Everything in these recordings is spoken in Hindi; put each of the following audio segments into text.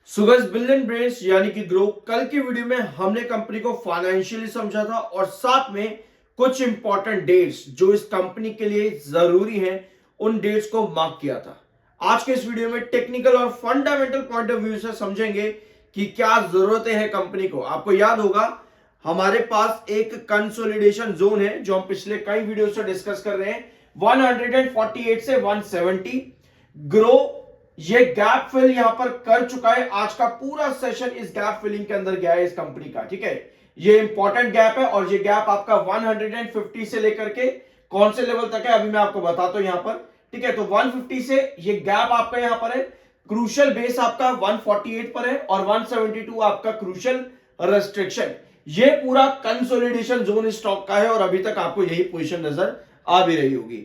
सुगज बिलियन ब्रेन्स यानी कि ग्रो। कल की वीडियो में हमने कंपनी को फाइनेंशियली समझा था और साथ में कुछ इंपॉर्टेंट डेट्स जो इस कंपनी के लिए जरूरी हैं उन डेट्स को मार्क किया था। आज के इस वीडियो में टेक्निकल और फंडामेंटल पॉइंट ऑफ व्यू से समझेंगे कि क्या जरूरतें हैं कंपनी को। आपको याद होगा हमारे पास एक कंसोलिडेशन जोन है जो हम पिछले कई वीडियो से डिस्कस कर रहे हैं 148 से 170। ग्रो ये गैप फिल यहां पर कर चुका है। आज का पूरा सेशन इस गैप फिलिंग के अंदर गया है इस कंपनी का। ठीक है, ये इंपॉर्टेंट गैप है और ये गैप आपका 150 से लेकर के कौन से लेवल तक है अभी मैं आपको बताता हूं यहां पर। ठीक है, तो 150 से ये गैप आपका यहां पर है। क्रूशियल बेस आपका 148 पर है और 172 आपका क्रूशियल रेस्ट्रिक्शन। ये पूरा कंसोलिडेशन जोन स्टॉक का है और अभी तक आपको यही पोजीशन नजर आ भी रही होगी।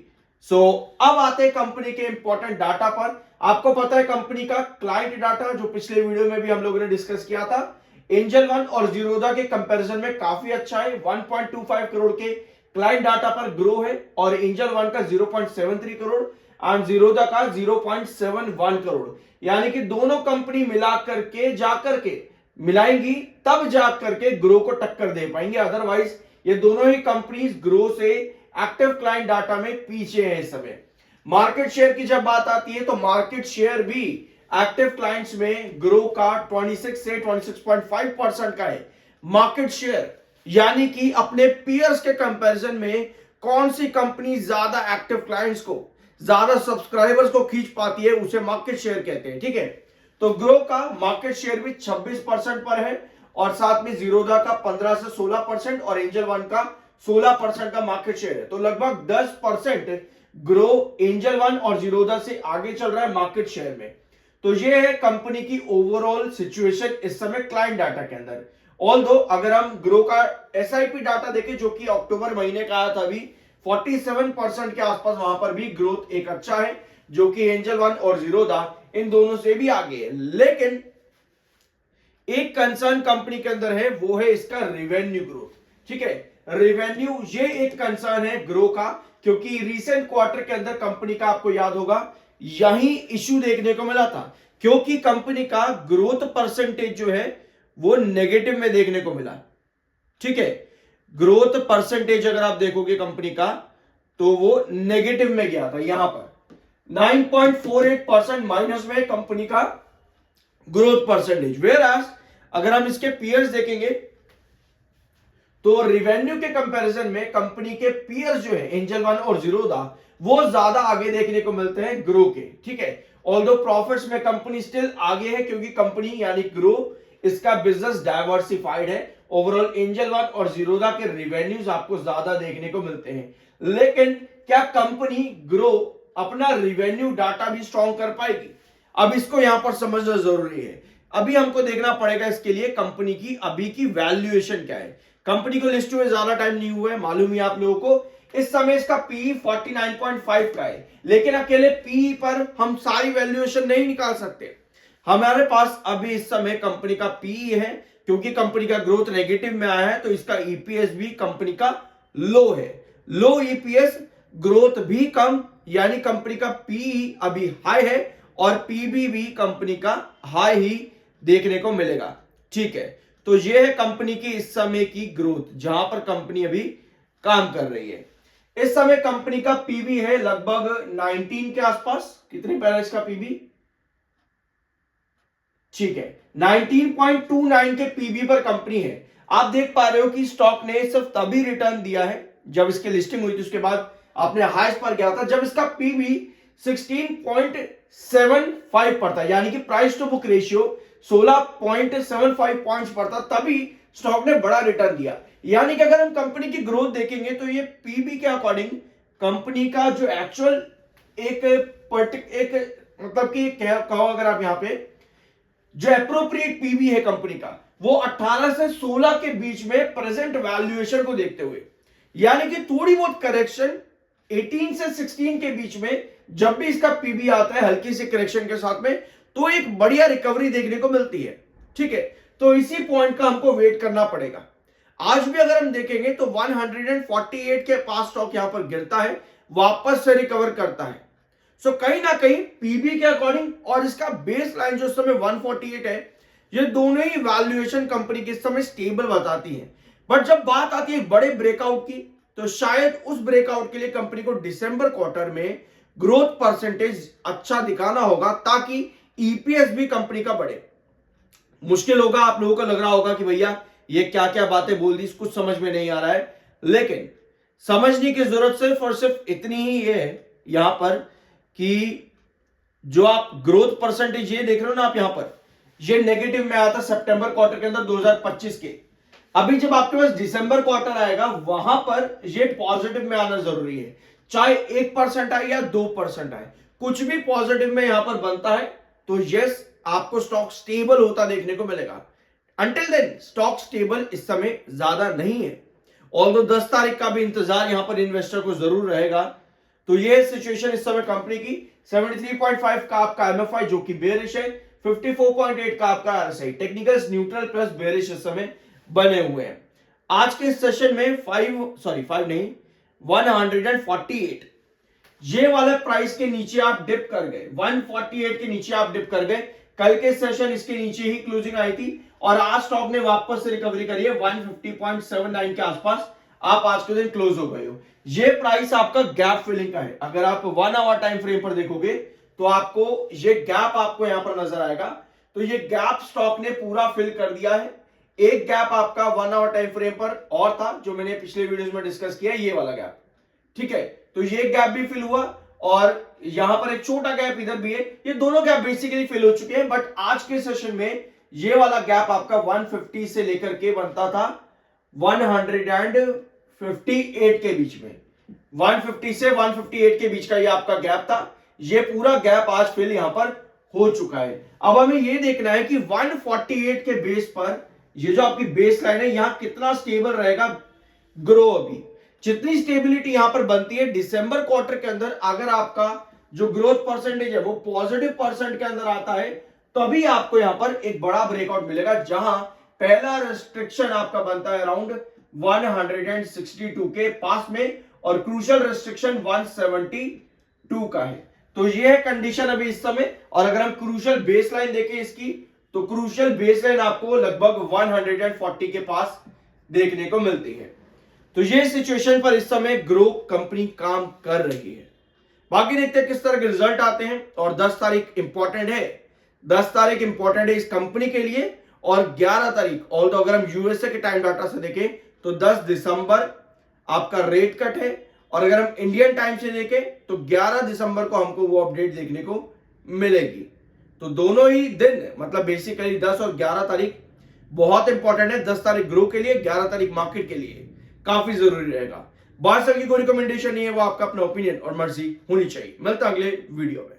अब आते हैं कंपनी के इंपॉर्टेंट डाटा पर। आपको पता है कंपनी का क्लाइंट डाटा जो पिछले वीडियो में भी हम लोगों ने डिस्कस किया था, एंजल वन और जीरोधा के कंपैरिजन में काफी अच्छा है। 1.25 करोड़ के क्लाइंट डाटा पर ग्रो है और एंजल वन का 0.73 करोड़ एंड जीरोधा का 0.71 करोड़। यानी कि दोनों कंपनी मिला करके जाकर के मिलाएंगी तब जा करके ग्रो को टक्कर दे पाएंगे, अदरवाइज ये दोनों ही कंपनीज ग्रो से एक्टिव क्लाइंट डाटा में पीछे है इस समय। मार्केट शेयर की जब बात आती है तो मार्केट शेयर भी एक्टिव क्लाइंट्स में ग्रो का 26 से 26.5% का है मार्केट शेयर। यानी कि अपने पीयर्स के कंपैरिजन में कौन सी कंपनी ज्यादा एक्टिव क्लाइंट्स को, ज्यादा सब्सक्राइबर्स को खींच पाती है उसे मार्केट शेयर कहते हैं। ठीक है, तो ग्रो का मार्केट शेयर भी 26% पर है और साथ में जीरोधा का 15 से 16% और एंजल वन का 16% का मार्केट शेयर है। तो लगभग 10% ग्रो एंजल वन और जीरोधा से आगे चल रहा है मार्केट शेयर में। तो ये है कंपनी की ओवरऑल सिचुएशन इस समय क्लाइंट डाटा के अंदर। ऑल्दो अगर हम ग्रो का एसआईपी डाटा देखें जो कि अक्टूबर महीने का आया था अभी 47% के आसपास, वहां पर भी ग्रोथ एक अच्छा है जो कि एंजल वन और जीरोधा इन दोनों से भी आगे है। लेकिन एक कंसर्न कंपनी के अंदर है वो है इसका रेवेन्यू ग्रोथ। ठीक है, रेवेन्यू ये एक कंसर्न है ग्रो का, क्योंकि रिसेंट क्वार्टर के अंदर कंपनी का आपको याद होगा यही इश्यू देखने को मिला था, क्योंकि कंपनी का ग्रोथ परसेंटेज जो है वो नेगेटिव में देखने को मिला। ठीक है, ग्रोथ परसेंटेज अगर आप देखोगे कंपनी का तो वो नेगेटिव में गया था। यहां पर 9.48% माइनस में कंपनी का ग्रोथ परसेंटेज। वेयर एज अगर हम इसके पीयर्स देखेंगे तो रिवेन्यू के कंपैरिजन में कंपनी के पीयर्स जो है एंजल वन और जीरोधा वो ज्यादा आगे देखने को मिलते हैं ग्रो के। ठीक है, ऑल्दो प्रॉफिट्स में कंपनी स्टिल आगे है क्योंकि कंपनी यानी ग्रो इसका बिजनेस डाइवर्सिफाइड है। ओवरऑल एंजल वन और जीरोधा के रिवेन्यूज आपको ज्यादा देखने को मिलते हैं, लेकिन क्या कंपनी ग्रो अपना रिवेन्यू डाटा भी स्ट्रॉन्ग कर पाएगी? अब इसको यहां पर समझना जरूरी है। अभी हमको देखना पड़ेगा इसके लिए कंपनी की अभी की वैल्यूएशन क्या है। कंपनी को लिस्ट हुए ज्यादा टाइम नहीं हुआ है, मालूम ही आप लोगों को। इस समय इसका पी 49.5 का है, लेकिन अकेले पी पर हम सारी वैल्यूएशन नहीं निकाल सकते। हमारे पास अभी इस समय कंपनी का पी है क्योंकि कंपनी का ग्रोथ नेगेटिव में आया है, तो इसका ईपीएस भी कंपनी का लो है। लो ईपीएस, ग्रोथ भी कम, यानी कंपनी का पी अभी हाई है और पीबी भी कंपनी का हाई ही देखने को मिलेगा। ठीक है, तो यह है कंपनी की इस समय की ग्रोथ जहां पर कंपनी अभी काम कर रही है। इस समय कंपनी का पीबी है लगभग 19 के आसपास। कितनी पैसा इसका पीबी? ठीक है, 19.29 के पीबी पर कंपनी है। आप देख पा रहे हो कि स्टॉक ने सिर्फ तभी रिटर्न दिया है जब इसकी लिस्टिंग हुई थी, उसके बाद अपने हाईएस्ट पर गया था जब इसका पीबी 16.75 पर था, यानी कि price to book ratio 16.75 points पर था, तभी स्टॉक ने बड़ा रिटर्न दिया। यानी कि अगर हम कंपनी की ग्रोथ देखेंगे तो ये पीबी के अकॉर्डिंग कंपनी का जो एक्चुअल एक मतलब कि कहो अगर आप यहां पे जो एप्रोप्रिएट पीबी है कंपनी का वो 18 से 16 के बीच में प्रेजेंट वैल्यूएशन को देखते हुए, यानी कि थोड़ी बहुत करेक्शन 18 से 16 के बीच में जब भी इसका पीबी आता है हल्की सी करेक्शन के साथ में तो एक बढ़िया रिकवरी देखने को मिलती है। ठीक है, तो इसी पॉइंट का हमको वेट करना पड़ेगा। आज भी अगर हम देखेंगे तो 148 के पास स्टॉक यहां पर गिरता है, वापस से रिकवर करता है। सो कहीं ना कहीं पीबी के अकॉर्डिंग और इसका बेस लाइन जो इस समय 148 है, ये दोनों ही वैल्यूएशन कंपनी के इस समय स्टेबल बताती है। बट जब बात आती है बड़े ब्रेकआउट की, तो शायद उस ब्रेकआउट के लिए कंपनी को दिसंबर क्वार्टर में ग्रोथ परसेंटेज अच्छा दिखाना होगा ताकि ईपीएस भी कंपनी का बढ़े। मुश्किल होगा, आप लोगों को लग रहा होगा कि भैया ये क्या क्या बातें बोल दी, कुछ समझ में नहीं आ रहा है, लेकिन समझने की जरूरत सिर्फ और सिर्फ इतनी ही है यहां पर कि जो आप ग्रोथ परसेंटेज ये देख रहे हो ना आप यहां पर, ये नेगेटिव में आया था सितंबर क्वार्टर के अंदर 2025 के। अभी जब आपके पास दिसंबर क्वार्टर आएगा वहां पर ये पॉजिटिव में आना जरूरी है, चाहे 1% आए या 2% आए, कुछ भी पॉजिटिव में यहां पर बनता है तो यस आपको स्टॉक स्टेबल होता देखने को मिलेगा। अंटिल देन स्टॉक स्टेबल इस समय ज्यादा नहीं है, ऑल्दो 10 तारीख का भी इंतजार यहां पर इन्वेस्टर को जरूर रहेगा। तो ये सिचुएशन इस समय कंपनी की 73.5 का आपका एमएफआई जो कि बेरिश है, 54.8 का आपका RSI, technical neutral plus bearish इस समय बने हुए हैं। आज के सेशन में 148 ये वाले प्राइस के नीचे आप डिप कर गए, 148 के नीचे आप डिप कर गए। कल के सेशन इसके नीचे ही क्लोजिंग आई थी और आज स्टॉक ने वापस से रिकवरी करी है 150.79 के आसपास आप आज के दिन क्लोज हो गए हो। ये प्राइस आपका गैप फिलिंग का है। अगर आप 1 आवर टाइम फ्रेम पर देखोगे तो आपको ये गैप आपको यहां पर नजर आएगा। तो ये गैप स्टॉक ने पूरा फिल कर दिया है। एक गैप आपका 1 आवर टाइम फ्रेम पर और था जो मैंने पिछले वीडियोस में डिस्कस किया, ये वाला गैप, ठीक है। तो ये गैप भी फिल हुआ और यहां पर एक छोटा गैप इधर भी है। ये दोनों गैप बेसिकली फिल हो चुके हैं, बट आज के सेशन में ये वाला गैप आपका 150 से लेकर के बनता था 158 के बीच में, 150 से 158 के बीच का ये आपका गैप था। ये पूरा गैप आज फिल यहां पर हो चुका है। अब हमें ये देखना है कि 148 के बेस पर ये जो आपकी बेस लाइन है यहां कितना स्टेबल रहेगा ग्रो। अभी जितनी स्टेबिलिटी यहां पर बनती है दिसंबर क्वार्टर के अंदर, अगर आपका जो ग्रोथ परसेंटेज है वो पॉजिटिव परसेंट के अंदर आता है तभी आपको यहां पर एक बड़ा ब्रेकआउट मिलेगा, जहां पहला रेस्ट्रिक्शन आपका बनता है अराउंड 162 के पास में और क्रूशियल रेस्ट्रिक्शन 172 का है। तो ये है कंडीशन अभी इस समय। और अगर हम क्रूशियल बेसलाइन देखें इसकी, तो क्रूशियल बेसलाइन आपको लगभग 140 के पास देखने को मिलती है। तो ये सिचुएशन पर इस समय ग्रो कंपनी काम कर रही है। बाकी देखते हैं किस तरह के रिजल्ट आते हैं। और 10 तारीख इंपॉर्टेंट है, 10 तारीख इंपॉर्टेंट है इस कंपनी के लिए। और 11 तारीख ऑल्दो अगर हम यूएसए के टाइम डाटा से देखें तो 10 दिसंबर आपका रेट कट है। और अगर हम इंडियन टाइम से देखें तो 11 दिसंबर को हमको वो अपडेट देखने को मिलेगी। तो दोनों ही दिन मतलब बेसिकली 10 और 11 तारीख बहुत इंपॉर्टेंट है। 10 तारीख ग्रो के लिए, 11 तारीख मार्केट के लिए काफी जरूरी रहेगा। बाहर से की कोई रिकमेंडेशन नहीं है, वो आपका अपना ओपिनियन और मर्जी होनी चाहिए। मिलता अगले वीडियो में।